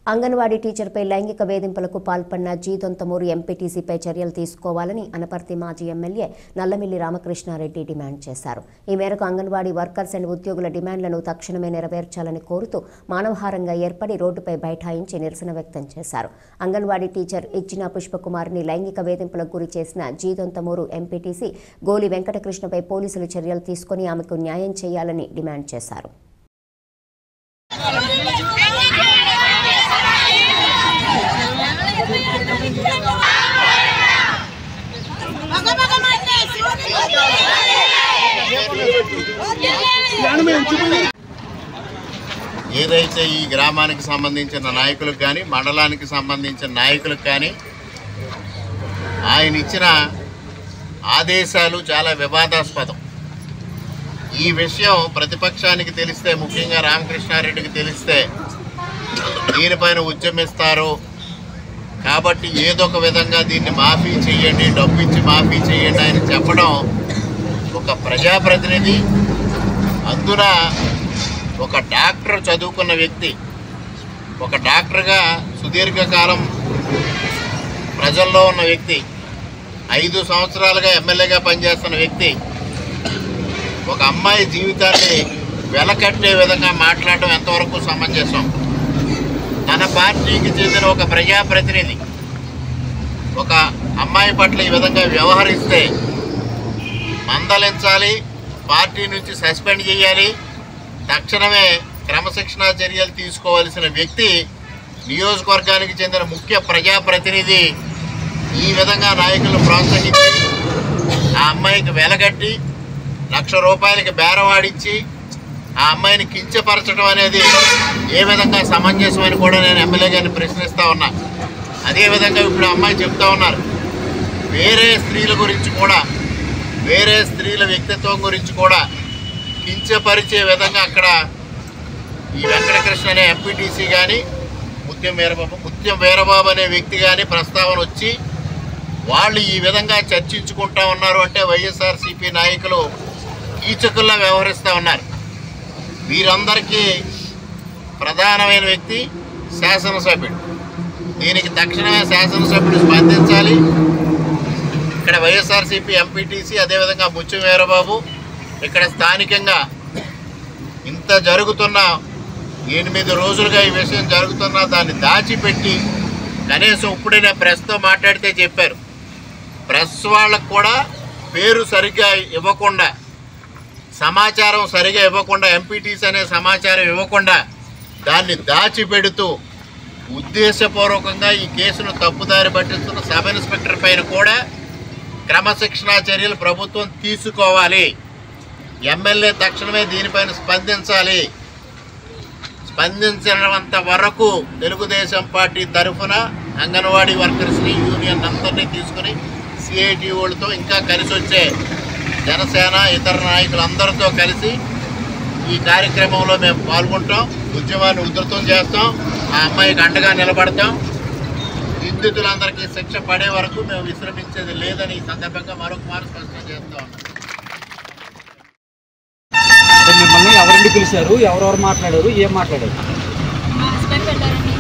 అంగన్వాడీ టీచర్పై లైంగిక వేధింపులకు పాల్పడిన జీదొంతమూరు ఎంపీటీసీపై చర్యలు తీసుకోవాలని అనపర్తి మాజీ ఎమ్మెల్యే నల్లమిల్లి రామకృష్ణారెడ్డి డిమాండ్ చేశారు. ఈ మేరకు అంగన్వాడీ వర్కర్స్ అండ్ ఉద్యోగుల డిమాండ్లను తక్షణమే నెరవేర్చాలని కోరుతూ మానవహారంగా ఏర్పడి రోడ్డుపై బైఠాయించి నిరసన వ్యక్తం చేశారు. అంగన్వాడీ టీచర్ ఇచ్చిన పుష్పకుమార్ని లైంగిక వేధింపులకు గురి చేసిన జీదొంతమూరు ఎంపీటీసీ గోలి వెంకటకృష్ణపై పోలీసులు చర్యలు తీసుకుని ఆమెకు న్యాయం చేయాలని డిమాండ్ చేశారు. ఏదైతే ఈ గ్రామానికి సంబంధించిన నాయకులకు కానీ మండలానికి సంబంధించిన నాయకులకు కానీ ఆయన ఇచ్చిన ఆదేశాలు చాలా వివాదాస్పదం. ఈ విషయం ప్రతిపక్షానికి తెలిస్తే, ముఖ్యంగా రామకృష్ణారెడ్డికి తెలిస్తే దీనిపైన ఉద్యమిస్తారు కాబట్టి ఏదో ఒక విధంగా దీన్ని మాఫీ చేయండి, డబ్బు ఇచ్చి మాఫీ చేయండి అని చెప్పడం ఒక ప్రజాప్రతినిధి, అందున ఒక డాక్టర్ చదువుకున్న వ్యక్తి, ఒక డాక్టర్గా సుదీర్ఘకాలం ప్రజల్లో ఉన్న వ్యక్తి, 5 సంవత్సరాలుగా ఎమ్మెల్యేగా పనిచేస్తున్న వ్యక్తి ఒక అమ్మాయి జీవితాన్ని వెలకట్టే విధంగా మాట్లాడడం ఎంతవరకు సమంజసం? తన పార్టీకి చెందిన ఒక ప్రజాప్రతినిధి ఒక అమ్మాయి పట్ల ఈ విధంగా వ్యవహరిస్తే మందలించాలి, పార్టీ నుంచి సస్పెండ్ చేయాలి, తక్షణమే క్రమశిక్షణా చర్యలు తీసుకోవాల్సిన వ్యక్తి, నియోజకవర్గానికి చెందిన ముఖ్య ప్రజాప్రతినిధి ఈ విధంగా నాయకులను ప్రోత్సహించి ఆ అమ్మాయికి వెలగట్టి ₹1,00,000 బేరవాడిచ్చి ఆ అమ్మాయిని కించపరచడం అనేది ఏ విధంగా సమంజసం అని కూడా నేను ఎమ్మెల్యే గారిని ప్రశ్నిస్తూ ఉన్నా. అదేవిధంగా ఇప్పుడు అమ్మాయి చెప్తా ఉన్నారు, వేరే స్త్రీల గురించి కూడా, వేరే స్త్రీల వ్యక్తిత్వం గురించి కూడా కించపరిచే విధంగా అక్కడ ఈ వెంకటకృష్ణ అనే ఎంపీటీసీ కానీ ముత్యం వీరబాబు అనే వ్యక్తి కానీ ప్రస్తావన వచ్చి వాళ్ళు ఈ విధంగా చర్చించుకుంటా ఉన్నారు అంటే వైఎస్ఆర్సీపీ నాయకులు కీచకుల్లా వ్యవహరిస్తూ ఉన్నారు. వీరందరికీ ప్రధానమైన వ్యక్తి శాసనసభ్యుడు. దీనికి తక్షణమే శాసనసభ్యుడు స్పందించాలి. ఇక్కడ వైఎస్ఆర్సీపీ ఎంపీటీసీ, అదేవిధంగా ముత్యం వీరబాబు, ఇక్కడ స్థానికంగా ఇంత జరుగుతున్న 8 రోజులుగా ఈ విషయం జరుగుతున్నా దాన్ని దాచిపెట్టి కనీసం ఇప్పుడే నేను ప్రెస్తో మాట్లాడితే చెప్పారు, ప్రెస్ వాళ్ళకు కూడా పేరు సరిగ్గా ఇవ్వకుండా, సమాచారం సరిగా ఇవ్వకుండా, ఎంపీటీసీ అనే సమాచారం ఇవ్వకుండా దాన్ని దాచిపెడుతూ ఉద్దేశపూర్వకంగా ఈ కేసును తప్పుదారి పట్టిస్తున్న సబ్ ఇన్స్పెక్టర్ పైన కూడా క్రమశిక్షణా చర్యలు ప్రభుత్వం తీసుకోవాలి. ఎమ్మెల్యే తక్షణమే దీనిపైన స్పందించాలి. స్పందించినంత వరకు తెలుగుదేశం పార్టీ తరఫున అంగన్వాడీ వర్కర్స్ని, యూనియన్ అందరినీ తీసుకుని సిఐటిఓలతో ఇంకా కలిసి వచ్చే జనసేన ఇతర నాయకులందరితో కలిసి ఈ కార్యక్రమంలో మేము పాల్గొంటాం, ఉద్యమాన్ని ఉధృతం చేస్తాం, ఆ అమ్మాయికి అండగా నిలబడతాం. నిందితులందరికీ శిక్ష పడే వరకు మేము విశ్రమించేది లేదని ఈ సందర్భంగా మరొకమారు స్పష్టం చేస్తా ఉన్నాం. మిమ్మల్ని ఎవరండి పిలిచారు, ఎవరెవరు మాట్లాడారు, ఏం మాట్లాడారు? మా హస్బెండ్ పెట్టారండి,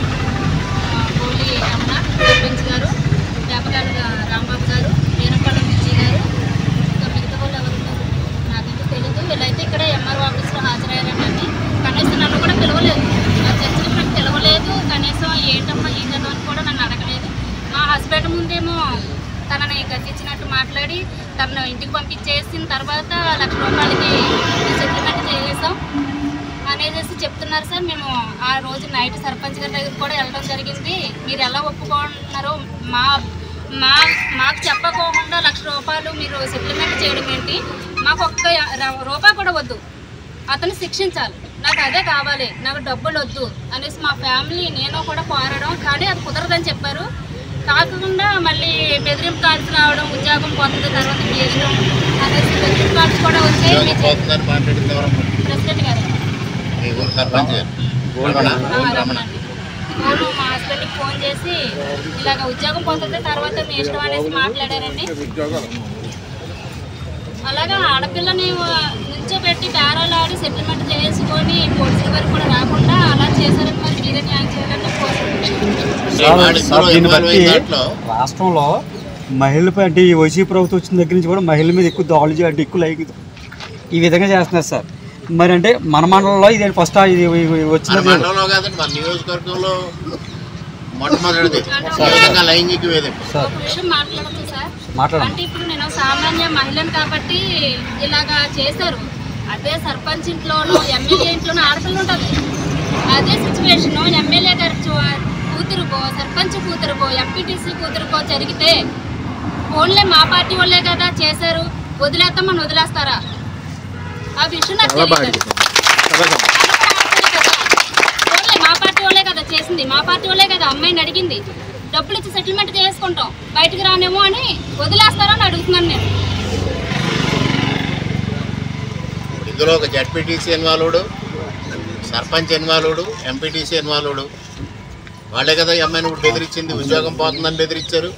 గోలి అమ్మ సర్పంచ్ గారు, వేపగాడు రాంబాబు గారు, వీరపల్లి విజయ్ గారు, ఇంకా మిగతా వాళ్ళు ఎవరున్నారు నాకైతే తెలియదు. వీళ్ళైతే ఇక్కడ ఎంఆర్ఓ ఆఫీస్లో హాజరయ్యారండి. కనీసం నన్ను కూడా పిలవలేదు, నా చర్చకి నాకు పిలవలేదు. కనీసం ఏంటమ్మా ఏం చదవని కూడా నన్ను అడగలేదు. మా హస్బెండ్ ముందేమో తనని గద్దించినట్టు మాట్లాడి తనను ఇంటికి పంపించేసిన తర్వాత ₹1,00,000 సెటిల్మెంట్ చేసేసాం అనేసి చెప్తున్నారు సార్. మేము ఆ రోజు నైట్ సర్పంచ్ గారి దగ్గర కూడా వెళ్ళడం జరిగింది. మీరు ఎలా ఒప్పుకుంటున్నారో మాకు చెప్పకోకుండా ₹1,00,000 మీరు సెటిల్మెంట్ చేయడం ఏంటి? మాకు ₹1 కూడా వద్దు, అతను శిక్షించాలి, నాకు అదే కావాలి, నాకు డబ్బులు వద్దు అనేసి మా ఫ్యామిలీ నేను కూడా పోరాడడం, కానీ అది కుదరదని చెప్పారు. కాకుండా మళ్ళీ బెదిరింపు కాల్స్ రావడం, ఉద్యోగం పోతుంది తర్వాత మీ ఇష్టం అనేసి బెదిరింపు కాల్స్ కూడా వచ్చాయి. ప్రెసిడెంట్ గారు అవును, మా హస్బెండ్కి ఫోన్ చేసి ఇలాగ ఉద్యోగం పోతుంది తర్వాత మీ ఇష్టం అనేసి మాట్లాడారండి. అలాగా ఆడపిల్లని కూర్చోబెట్టి బేరాలు ఆడి సెటిల్మెంట్ చేసుకొని పోలీసుల వరకు కూడా రాకుండా అలా చేశారని మరి మీరే న్యాయం చేయాలని దీన్ని బట్టి రాష్ట్రంలో మహిళలపై అంటే ఈ వైసీపీ ప్రభుత్వం వచ్చిన దగ్గర నుంచి కూడా మహిళల మీద ఎక్కువ దాడులు చేయడం ఎక్కువ లైంగిక ఈ విధంగా చేస్తున్నారు సార్. మరి అంటే మన మండలంలో ఇది ఫస్ట్ ఇది వచ్చిన మండలంలో కాదండి, మన నియోజకవర్గంలో మొట్టమొదటిది లైంగిక వేధింపు. ఒక విషయం మాట్లాడచ్చు సార్. అంటే ఇప్పుడు నేను సామాన్య మహిళను కాబట్టి ఇలాగా చేశారు. అదే సర్పంచ్ ఇంట్లోనూ ఎమ్మెల్యే ఇంట్లోనూ ఆడపిల్ల ఉంటుంది. అదే సిచ్యువేషన్ ఎమ్మెల్యే గారి కూతురుకో సర్పంచ్ కూతురుకో ఎంపీటీసీ కూతురుకో జరిగితే ఓన్లీ మా పార్టీ వాళ్ళే కదా చేశారు, వదిలేస్తామని వదిలేస్తారా? ఆ విషయం నాకు తెలియదు. ఓన్లీ మా పార్టీ వాళ్ళే కదా చేసింది, మా పార్టీ వాళ్ళే కదా అమ్మాయిని అడిగింది. డబ్బులు ఇచ్చి సెటిల్మెంట్ చేసుకుంటాం, బయటకు రానేమో అని వదిలేస్తారా అని అడుగుతున్నాను నేను. ఇందులో ఒక ZPTC involved, sarpanch involved, MPTC involved. వాళ్ళే కదా ఈ అమ్మాయిని ఇప్పుడు బెదిరించింది. ఉద్యోగం పోతుందని బెదిరించారు,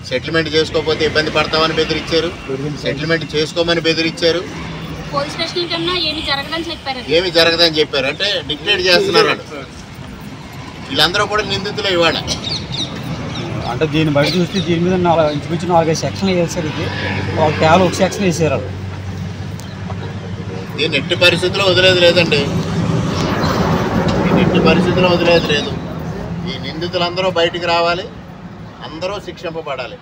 సెటిల్మెంట్ చేసుకోకపోతే ఇబ్బంది పడతామని బెదిరించారు, సెటిల్మెంట్ చేసుకోమని బెదిరించారు. పోలీస్ స్టేషన్ కన్నా ఏమి జరగదని చెప్పారు. ఏమి జరగదని చెప్పారు అంటే డిక్టేట్ చేస్తున్నారు వాళ్ళు. వీళ్ళందరూ కూడా నిందితులే ఇవాళ. అంటే దీన్ని బయట చూస్తే దీని మీద ఇంచుమించు 4-5 సెక్షన్లు వేసారు. ఇది కేవలం ఒక సెక్షన్ వేసారు. దీన్ని ఎట్టి పరిస్థితుల్లో వదిలేదు లేదండి, దీన్ని ఎట్టి పరిస్థితుల్లో వదిలేదు లేదు. ఈ నిందితులందరూ బయటికి రావాలి, అందరూ శిక్షింపబడాలి.